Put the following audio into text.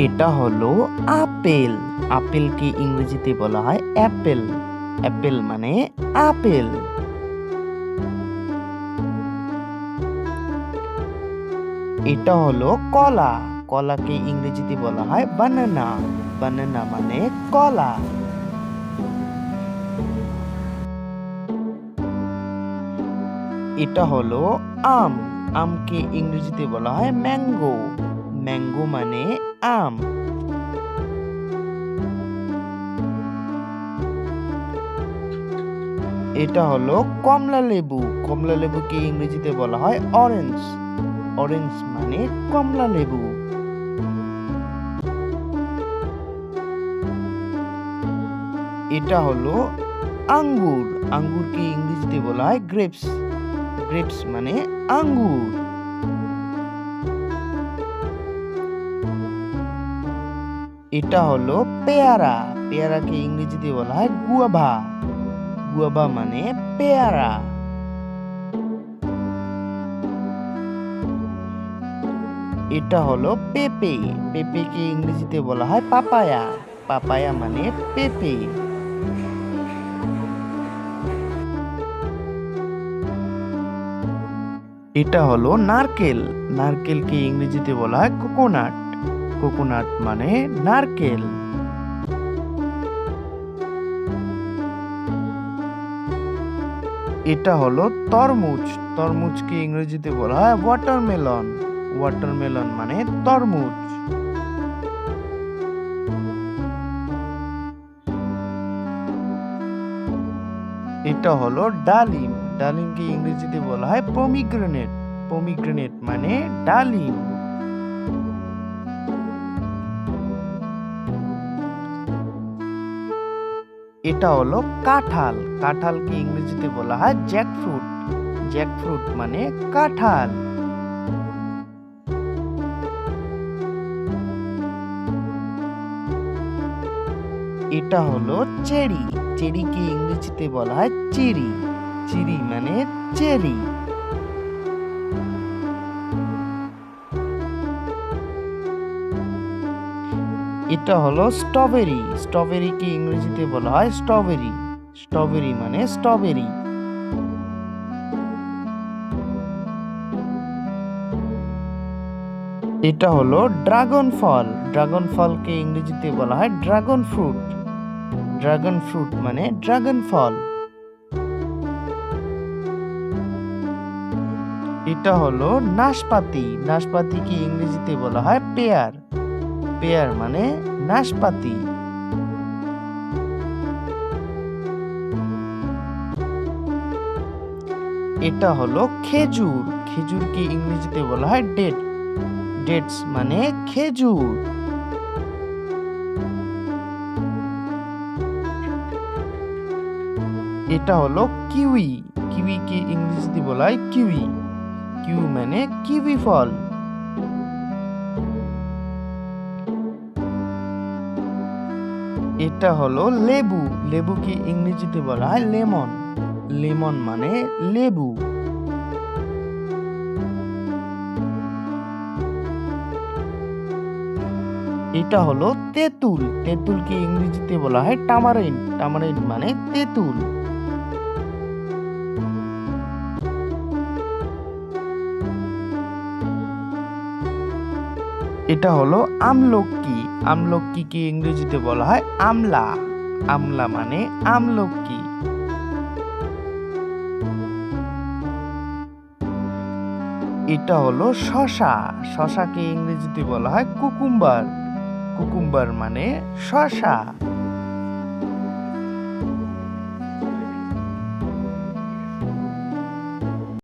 এটা হলো আপেল। আপেলকে ইংরেজিতে বলা হয় অ্যাপেল। অ্যাপেল মানে আপেল। এটা হলো কলা। কলাকে ইংরেজিতে বলা হয় বানানা। বানানা মানে কলা। এটা হলো আম। আমকে ইংরেজিতে বলা হয় ম্যাঙ্গো। ম্যাঙ্গো মানে আম। এটা হলো কমলা লেবু। কমলা লেবুকে ইংরেজিতে বলা হয় অরেঞ্জ। অরেঞ্জ মানে কমলা লেবু। এটা হলো আঙ্গুর। আঙ্গুরকে ইংরেজিতে বলা হয় গ্রেপস। গ্রেপস মানে আঙ্গুর। এটা হলো পেয়ারা। পেয়ারাকে ইংরেজিতে বলা হয় গুয়াভা। গুয়াভা মানে পেয়ারা। এটা হলো পেঁপে। পেঁপেকে ইংরেজিতে বলা হয় পাপায়া। পাপায়া মানে পেঁপে। এটা হলো নারকেল। নারকেলকে ইংরেজিতে বলা হয় কোকোনাট। কোকোনাট মানে নারকেল। এটা হলো তরমুজ। তরমুজকে ইংরেজিতে বলা হয় ওয়াটারমেলন। ওয়াটারমেলন মানে তরমুজ। এটা হলো ডালিম। ডালিমকে ইংরেজিতে বলা হয় পমিগ্রেনেট। পমিগ্রেনেট মানে ডালিম। এটা হলো কাঁঠাল। কাঁঠালকে ইংরেজিতে বলা হয় জ্যাকফ্রুট। জ্যাকফ্রুট মানে কাঁঠাল। এটা হলো চেরি। চেরিকে ইংরেজিতে বলা হয় চেরি। চেরি মানে চেরি। এটা হলো স্ট্রবেরি। স্ট্রবেরিকে ইংরেজিতে বলা হয় স্ট্রবেরি। স্ট্রবেরি মানে স্ট্রবেরি। এটা হলো ড্রাগন ফল। ড্রাগন ফলকে ইংরেজিতে বলা হয় ড্রাগন ফ্রুট। ড্রাগন ফ্রুট মানে ড্রাগন ফল। এটা হলো নাশপাতি। নাশপাতিকে ইংরেজিতে বলা হয় পেয়ার। পেয়ার মানে নাশপাতি। এটা হলো খেজুর। খেজুরকে ইংরেজিতে বলা হয় ডেট। ডেটস মানে খেজুর। এটা হলো কিউই। কিউইকে ইংরেজিতে বলা হয় কিউই। কিউই মানে কিউই ফল। এটা হলো লেবু। লেবুকে ইংরেজিতে বলা হয় লেমন। লেমন মানে লেবু। এটা হলো তেঁতুল। তেঁতুলকে ইংরেজিতে বলা হয় টামারিন। টামারিন মানে তেঁতুল। এটা হলো আমলকি। আমলকিকে ইংরেজিতে বলা হয় আমলা। আমলা মানে আমলকি। এটা হলো শসা। শসাকে ইংরেজিতে বলা হয় কুকুম্বার। কুকুম্বার মানে শসা।